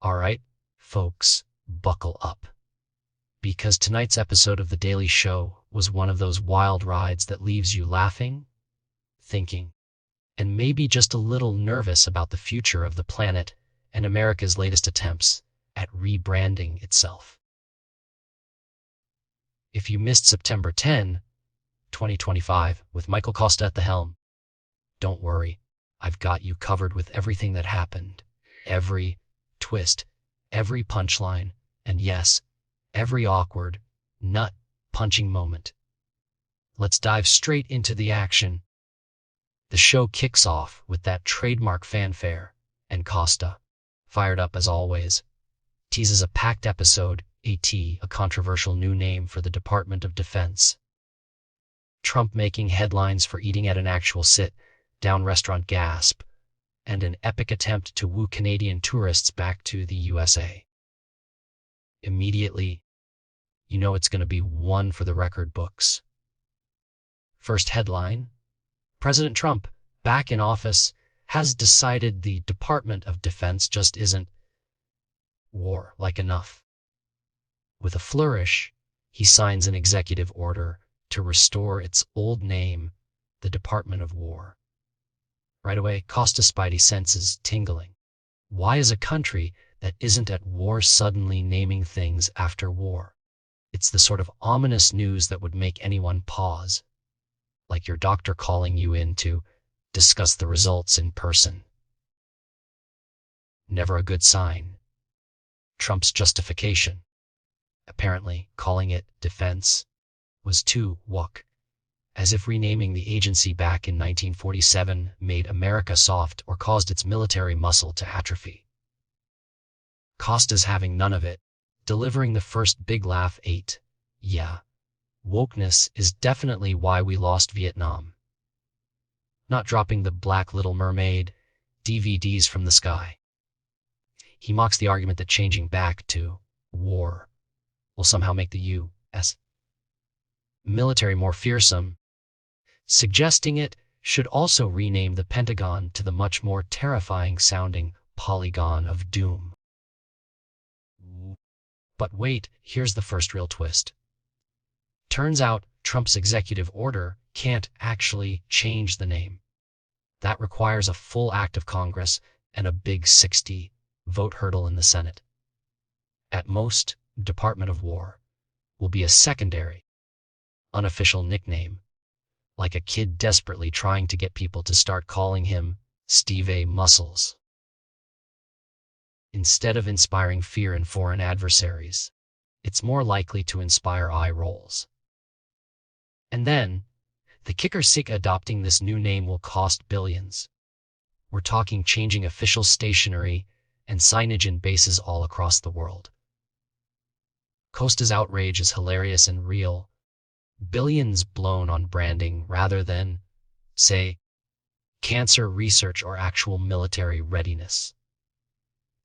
All right, folks, buckle up. Because tonight's episode of The Daily Show was one of those wild rides that leaves you laughing, thinking, and maybe just a little nervous about the future of the planet and America's latest attempts at rebranding itself. If you missed September 10, 2025, with Michael Costa at the helm, don't worry, I've got you covered with everything that happened, every twist, every punchline, and yes, every awkward, nut-punching moment. Let's dive straight into the action. The show kicks off with that trademark fanfare, and Costa, fired up as always, teases a packed episode, a controversial new name for the Department of Defense. Trump making headlines for eating at an actual sit-down restaurant gasp, and an epic attempt to woo Canadian tourists back to the USA. Immediately, you know it's going to be one for the record books. First headline, President Trump, back in office, has decided the Department of Defense just isn't war-like enough. With a flourish, he signs an executive order to restore its old name, the Department of War. Right away, Costa's spidey senses tingling. Why is a country that isn't at war suddenly naming things after war? It's the sort of ominous news that would make anyone pause, like your doctor calling you in to discuss the results in person. Never a good sign. Trump's justification, apparently calling it defense, was too woke, as if renaming the agency back in 1947 made America soft or caused its military muscle to atrophy. Costa's having none of it, delivering the first big laugh. Yeah, wokeness is definitely why we lost Vietnam. Not dropping the Black Little Mermaid DVDs from the sky. He mocks the argument that changing back to war will somehow make the U.S. military more fearsome, suggesting it should also rename the Pentagon to the much more terrifying-sounding Polygon of Doom. But wait, here's the first real twist. Turns out Trump's executive order can't actually change the name. That requires a full act of Congress and a big 60-vote hurdle in the Senate. At most, Department of War will be a secondary, unofficial nickname, like a kid desperately trying to get people to start calling him Steve A. Muscles. Instead of inspiring fear in foreign adversaries, it's more likely to inspire eye rolls. And then, the kicker: adopting this new name will cost billions. We're talking changing official stationery and signage in bases all across the world. Costa's outrage is hilarious and real. Billions blown on branding rather than, say, cancer research or actual military readiness.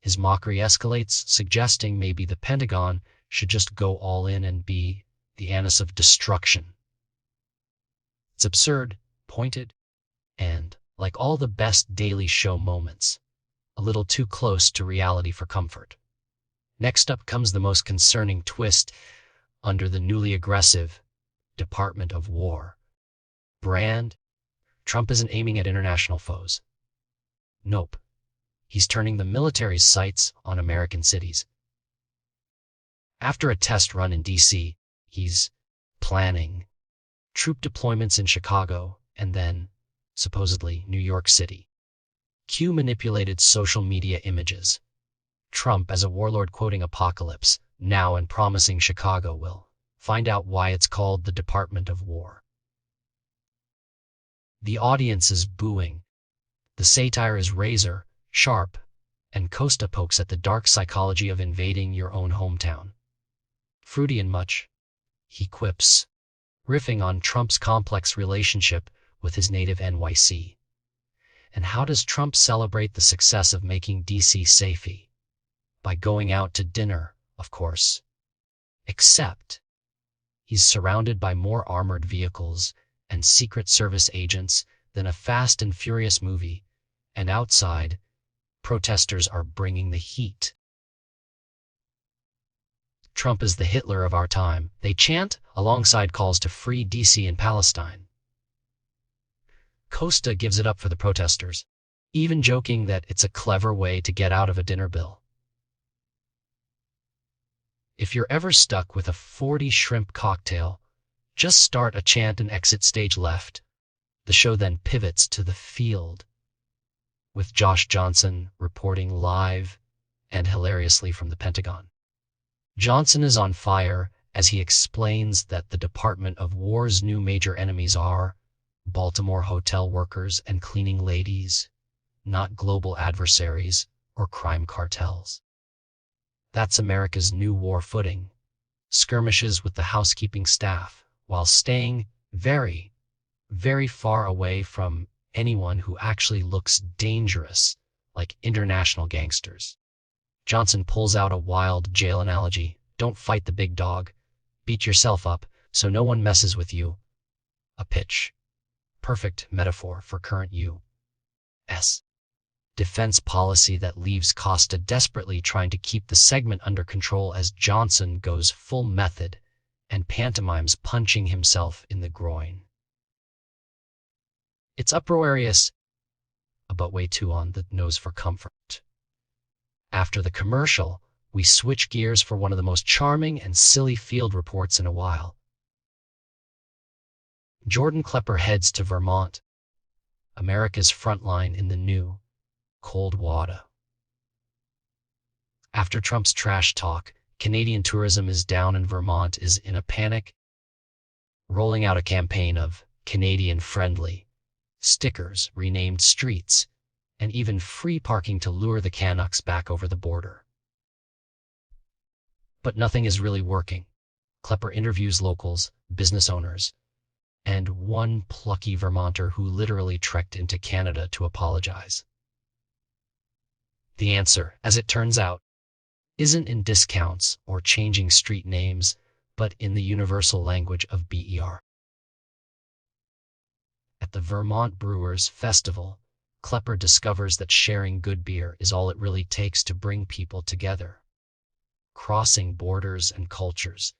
His mockery escalates, suggesting maybe the Pentagon should just go all in and be the anus of destruction. It's absurd, pointed, and, like all the best Daily Show moments, a little too close to reality for comfort. Next up comes the most concerning twist under the newly aggressive Department of War brand. Trump isn't aiming at international foes. Nope. He's turning the military's sights on American cities. After a test run in D.C., he's planning troop deployments in Chicago and then, supposedly, New York City. Cue manipulated social media images. Trump as a warlord quoting Apocalypse Now and promising Chicago will find out why it's called the Department of War. The audience is booing. The satire is razor sharp, and Costa pokes at the dark psychology of invading your own hometown. Fruity and much, he quips, riffing on Trump's complex relationship with his native NYC. And how does Trump celebrate the success of making D.C. safey? By going out to dinner, of course. Except he's surrounded by more armored vehicles and Secret Service agents than a Fast and Furious movie, and outside, protesters are bringing the heat. Trump is the Hitler of our time, they chant alongside calls to free DC and Palestine. Costa gives it up for the protesters, even joking that it's a clever way to get out of a dinner bill. If you're ever stuck with a 40 shrimp cocktail, just start a chant and exit stage left. The show then pivots to the field, with Josh Johnson reporting live and hilariously from the Pentagon. Johnson is on fire as he explains that the Department of War's new major enemies are Baltimore hotel workers and cleaning ladies, not global adversaries or crime cartels. That's America's new war footing, skirmishes with the housekeeping staff, while staying very, very far away from anyone who actually looks dangerous, like international gangsters. Johnson pulls out a wild jail analogy. Don't fight the big dog. Beat yourself up so no one messes with you. A pitch. Perfect metaphor for current U.S. defense policy that leaves Costa desperately trying to keep the segment under control as Johnson goes full method and pantomimes punching himself in the groin. It's uproarious, but way too on the nose for comfort. After the commercial, we switch gears for one of the most charming and silly field reports in a while. Jordan Klepper heads to Vermont, America's front line in the new Cold Water. After Trump's trash talk, Canadian tourism is down and Vermont is in a panic, rolling out a campaign of Canadian-friendly stickers, renamed streets, and even free parking to lure the Canucks back over the border. But nothing is really working. Klepper interviews locals, business owners, and one plucky Vermonter who literally trekked into Canada to apologize. The answer, as it turns out, isn't in discounts or changing street names, but in the universal language of BER. At the Vermont Brewers Festival, Klepper discovers that sharing good beer is all it really takes to bring people together, crossing borders and cultures,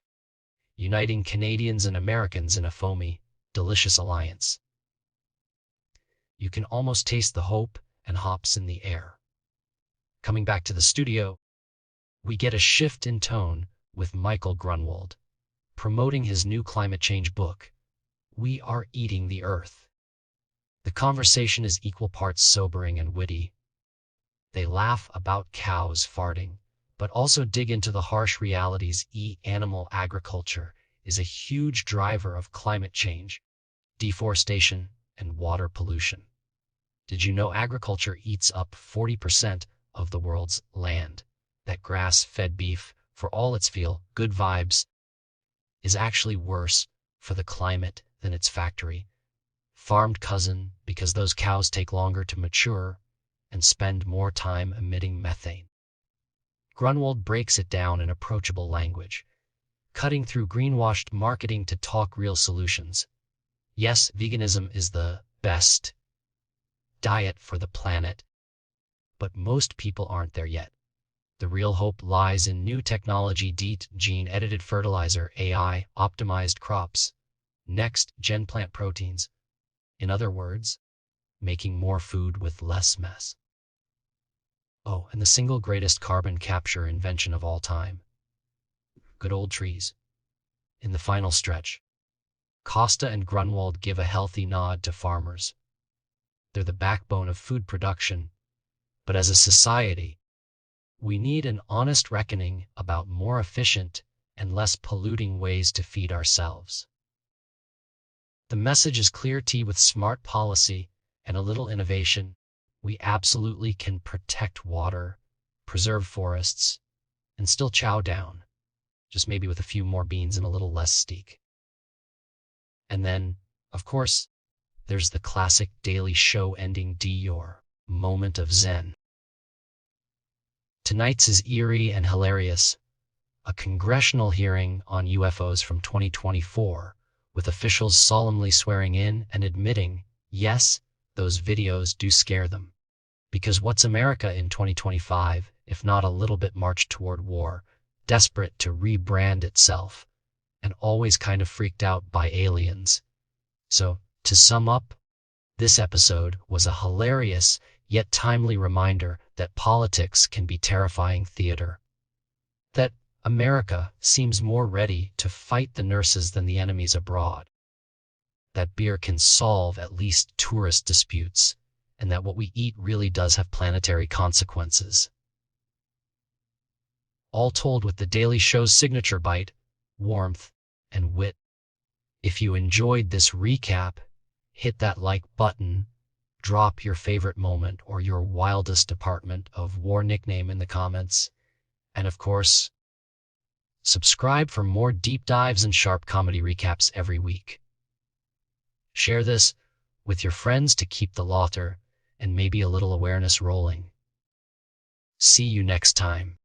uniting Canadians and Americans in a foamy, delicious alliance. You can almost taste the hope and hops in the air. Coming back to the studio, we get a shift in tone with Michael Grunwald, promoting his new climate change book, We Are Eating the Earth. The conversation is equal parts sobering and witty. They laugh about cows farting, but also dig into the harsh realities. Animal agriculture is a huge driver of climate change, deforestation, and water pollution. Did you know agriculture eats up 40% of the world's land? That grass-fed beef, for all its feel-good vibes, is actually worse for the climate than its factory farmed cousin, because those cows take longer to mature and spend more time emitting methane. Grunwald breaks it down in approachable language, cutting through greenwashed marketing to talk real solutions. Yes, veganism is the best diet for the planet, but most people aren't there yet. The real hope lies in new technology, DEET, gene-edited fertilizer, AI, optimized crops, next-gen plant proteins. In other words, making more food with less mess. Oh, and the single greatest carbon capture invention of all time. Good old trees. In the final stretch, Costa and Grunwald give a healthy nod to farmers. They're the backbone of food production, but as a society, we need an honest reckoning about more efficient and less polluting ways to feed ourselves. The message is clear. With smart policy and a little innovation, we absolutely can protect water, preserve forests, and still chow down, just maybe with a few more beans and a little less steak. And then, of course, there's the classic Daily Show ending, your moment of zen. Tonight's is eerie and hilarious. A congressional hearing on UFOs from 2024, with officials solemnly swearing in and admitting, yes, those videos do scare them. Because what's America in 2025, if not a little bit marched toward war? desperate to rebrand itself, and always kind of freaked out by aliens. So, to sum up, this episode was a hilarious yet timely reminder that politics can be terrifying theater. That America seems more ready to fight the nurses than the enemies abroad. That beer can solve at least tourist disputes, and that what we eat really does have planetary consequences. All told with the Daily Show's signature bite, warmth, and wit. If you enjoyed this recap, hit that like button, drop your favorite moment or your wildest Department of War nickname in the comments, and of course, subscribe for more deep dives and sharp comedy recaps every week. Share this with your friends to keep the laughter and maybe a little awareness rolling. See you next time.